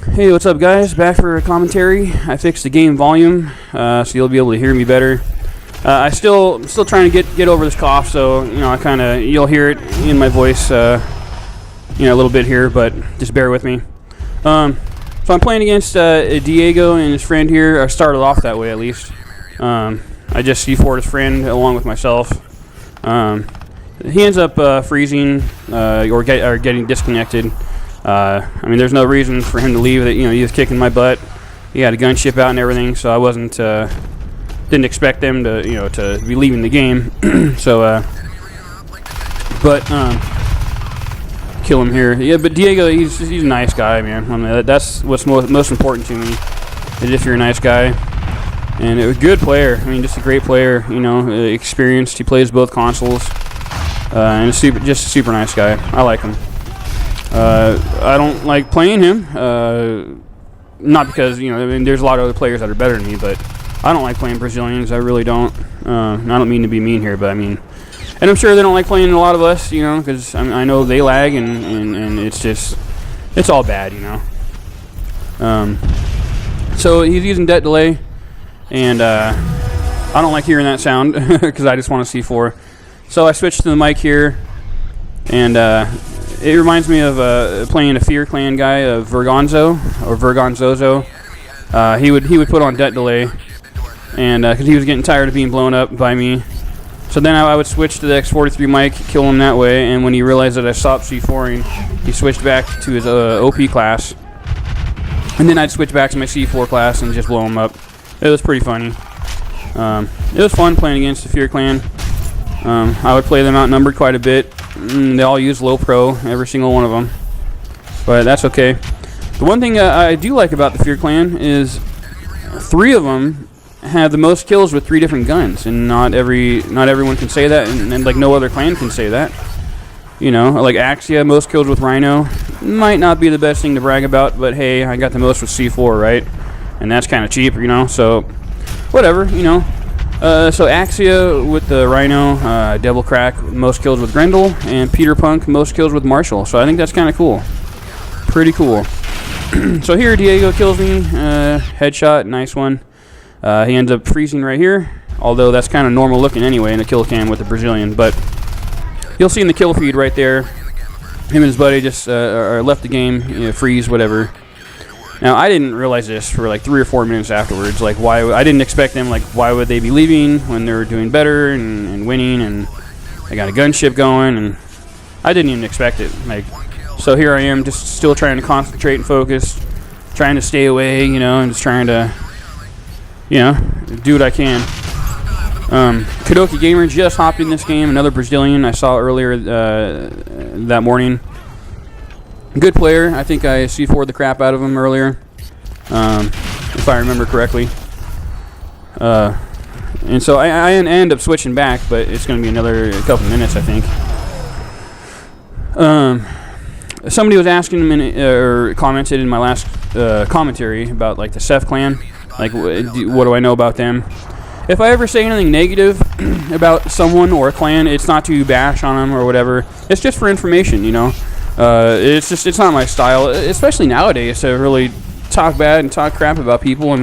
Hey, what's up, guys? Back for a commentary. I fixed the game volume, so you'll be able to hear me better. I still trying to get over this cough, so you'll hear it in my voice, a little bit here, but just bear with me. So I'm playing against Diego and his friend here. I started off that way at least. I just C4'd his friend along with myself. He ends up freezing or getting disconnected. There's no reason for him to leave. That he was kicking my butt. He had a gunship out and everything, so I wasn't didn't expect them to be leaving the game. So, kill him here. Yeah, but Diego, he's a nice guy, man. That's what's most important to me. Is if you're a nice guy and a good player. Just a great player. Experienced. He plays both consoles, and just a super nice guy. I like him. I don't like playing him, not because, there's a lot of other players that are better than me, but I don't like playing Brazilians. I really don't. I don't mean to be mean here, but and I'm sure they don't like playing a lot of us, because I know they lag, and it's all bad, So he's using det delay, and I don't like hearing that sound, because I just want to C4. So I switched to the mic here, and it reminds me of playing a Fear Clan guy, Vergonzo or Vergonzozo. He would put on det delay, and because he was getting tired of being blown up by me. So then I would switch to the X43 mic, kill him that way, and when he realized that I stopped C4ing, he switched back to his OP class. And then I'd switch back to my C4 class and just blow him up. It was pretty funny. It was fun playing against the Fear Clan. I would play them outnumbered quite a bit. They all use low pro, every single one of them, but that's okay. The one thing I do like about the Fear Clan is 3 of them have the most kills with 3 different guns, and not everyone can say that, and like no other clan can say that. Like Axia, most kills with Rhino, might not be the best thing to brag about, but hey, I got the most with C4, right? And that's kind of cheap, so whatever, So Axia with the Rhino, Devil Crack, most kills with Grendel, and Peter Punk, most kills with Marshall. So I think that's kind of cool. Pretty cool. So here Diego kills me, headshot, nice one. He ends up freezing right here, although that's kind of normal looking anyway in a kill cam with the Brazilian. But you'll see in the kill feed right there, him and his buddy just left the game, freeze, whatever. Now, I didn't realize this for like 3 or 4 minutes afterwards. Like, why? I didn't expect them. Like, why would they be leaving when they were doing better and winning, and they got a gunship going? And I didn't even expect it. Like, so here I am, just still trying to concentrate and focus, trying to stay away, and just trying to, do what I can. Kadoki Gamer just hopped in this game. Another Brazilian I saw earlier that morning. Good player. I think I C4'd the crap out of him earlier, if I remember correctly. And so I end up switching back, but it's going to be another couple minutes, I think. Somebody was asking or commented in my last commentary about like the Seth clan. Like, what do I know about them? If I ever say anything negative about someone or a clan, it's not to bash on them or whatever. It's just for information, it's not my style, especially nowadays, to really talk bad and talk crap about people.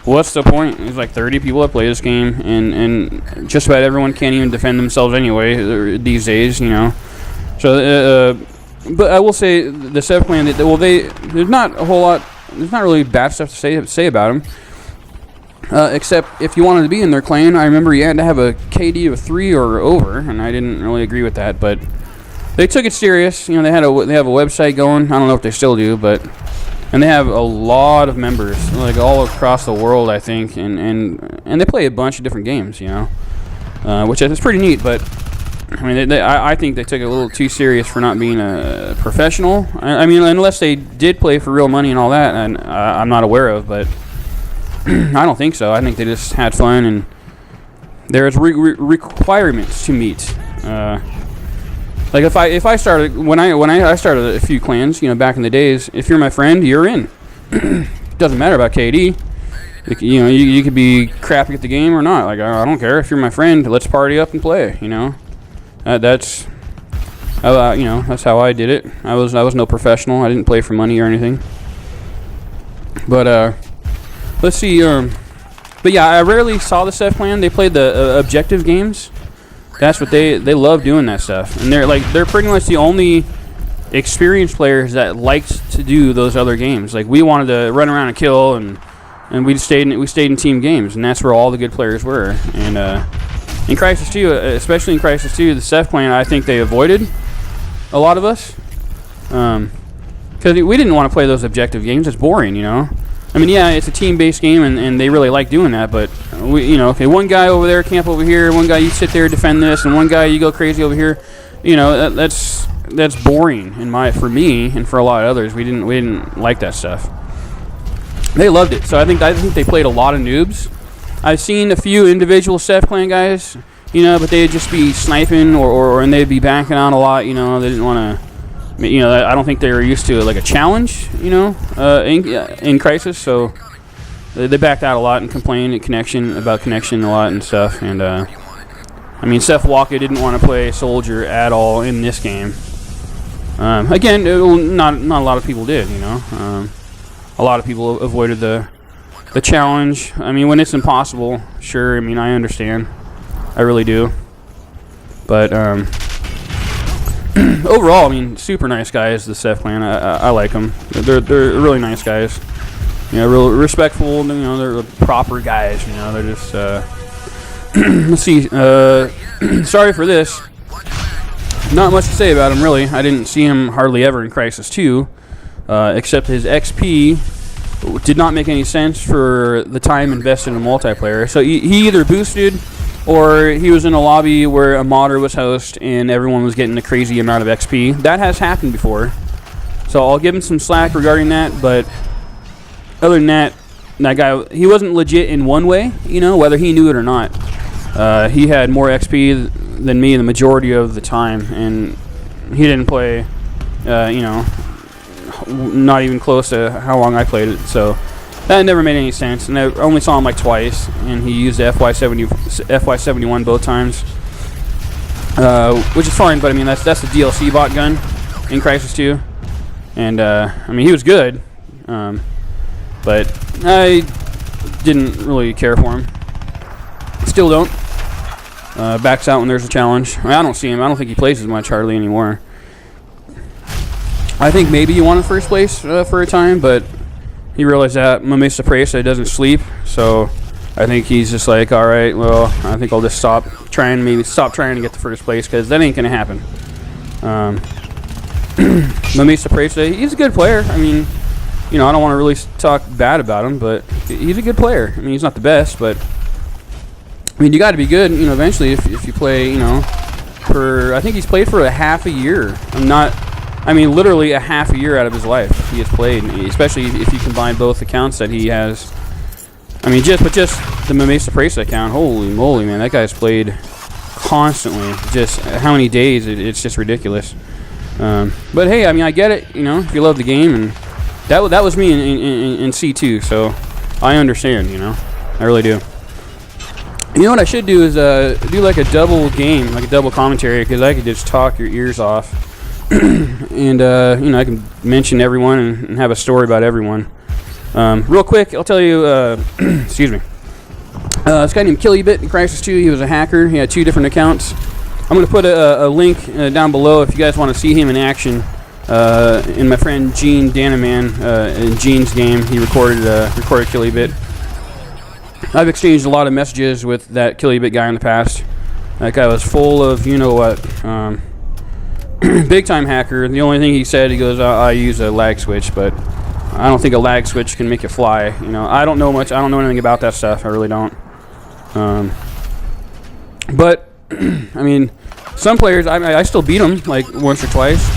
What's the point? There's like 30 people that play this game, and just about everyone can't even defend themselves anyway these days, So, but I will say the Sev clan, there's not a whole lot, there's not really bad stuff to say about them. Except if you wanted to be in their clan, I remember you had to have a KD of 3 or over, and I didn't really agree with that, but they took it serious. They have a website going. I don't know if they still do, and they have a lot of members, like all across the world, I think, and they play a bunch of different games, which is pretty neat. But I think they took it a little too serious for not being a professional. Unless they did play for real money and all that, and I'm not aware of, but I don't think so. I think they just had fun, and there's requirements to meet. Like if I started when I started a few clans, back in the days, if you're my friend, you're in. Doesn't matter about KD. You could be crappy at the game or not. Like, I don't care. If you're my friend, let's party up and play. That's how I did it. I was no professional. I didn't play for money or anything. But let's see. But yeah, I rarely saw the Seth Clan. They played the objective games. That's what they love doing that stuff, and they're pretty much the only experienced players that liked to do those other games. Like, we wanted to run around and kill, and we stayed in team games, and that's where all the good players were. And in Crysis 2, especially in Crysis 2, the Seth Clan, I think they avoided a lot of us, because we didn't want to play those objective games. It's boring, you know. I mean, yeah, it's a team-based game, and they really like doing that. But okay, one guy over there, camp over here. One guy, you sit there, defend this, and one guy, you go crazy over here. You know, that's boring for me and for a lot of others. We didn't like that stuff. They loved it, so I think they played a lot of noobs. I've seen a few individual Seth Clan guys, you know, but they'd just be sniping and they'd be backing out a lot. You know, they didn't want to. You know, I don't think they were used to like a challenge, you know, in Crysis, so they backed out a lot and complained about connection a lot and stuff. And I mean, Seth Walker didn't want to play soldier at all in this game. Again, not a lot of people did, you know. A lot of people avoided the challenge. I mean, when it's impossible, sure. I mean, I understand, I really do. But overall, I mean, super nice guys, the Seth Clan. I like them. They're really nice guys. You know, real respectful. You know, they're proper guys. You know, they're just. Let's see. Sorry for this. Not much to say about him, really. I didn't see him hardly ever in Crysis 2, except his XP did not make any sense for the time invested in multiplayer. So he either boosted, or he was in a lobby where a modder was host and everyone was getting a crazy amount of XP. That has happened before, so I'll give him some slack regarding that. But other than that, that guy, he wasn't legit in one way, you know, whether he knew it or not. He had more XP than me the majority of the time, and he didn't play, you know, not even close to how long I played it. So that never made any sense, and I only saw him like twice, and he used the FY71 both times, which is fine. But I mean, that's the DLC bot gun in Crysis 2, and I mean, he was good, but I didn't really care for him. Still don't. Backs out when there's a challenge. I mean, I don't see him. I don't think he plays as much hardly anymore. I think maybe he wanted first place for a time, but he realized that Mesa Presa doesn't sleep, so I think he's just like, all right, well, I think I'll just stop trying to get the first place, because that ain't gonna happen. Mesa Presa, he's a good player. I mean, you know, I don't want to really talk bad about him, but he's a good player. I mean, he's not the best, but I mean, you got to be good, you know, eventually if you play, you know, I think he's played for a half a year. I mean, literally a half a year out of his life he has played, especially if you combine both accounts that he has. I mean, just the Mesa Presa account, holy moly, man, that guy's played constantly. Just how many days, it's just ridiculous. But hey, I mean, I get it, you know, if you love the game, and that was me in C2, so I understand, you know, I really do. You know what I should do is do like a double game, like a double commentary, because I could just talk your ears off. And you know, I can mention everyone and have a story about everyone. Real quick, I'll tell you. Excuse me. This guy named Killybit in Crysis 2. He was a hacker. He had 2 different accounts. I'm going to put a link down below if you guys want to see him in action. In my friend Gene Danaman, in Gene's game, he recorded Killybit. I've exchanged a lot of messages with that Killybit guy in the past. That guy was full of you know what. Big time hacker. The only thing he said, he goes, I use a lag switch, but I don't think a lag switch can make you fly. You know, I don't know much. I don't know anything about that stuff. I really don't. But I mean, some players, I still beat them like once or twice.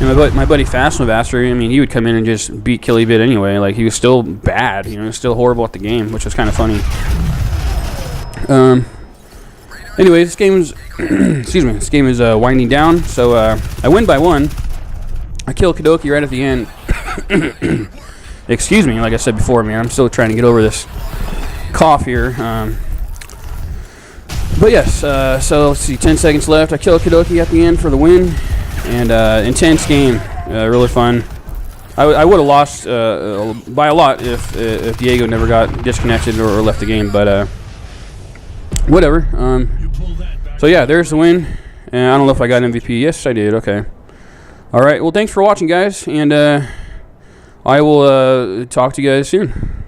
And my buddy Fastmaster, I mean, he would come in and just beat Killybit anyway. Like, he was still bad. You know, still horrible at the game, which was kind of funny. Anyway, this game is excuse me. This game is winding down, so I win by 1. I kill Kadoki right at the end. Excuse me, like I said before, man. I'm still trying to get over this cough here. But yes, so let's see. 10 seconds left. I kill Kadoki at the end for the win, and intense game, really fun. I would have lost by a lot if Diego never got disconnected or left the game, but whatever. So yeah, there's the win. And I don't know if I got MVP. Yes, I did. Okay. All right. Well, thanks for watching, guys, and I will talk to you guys soon.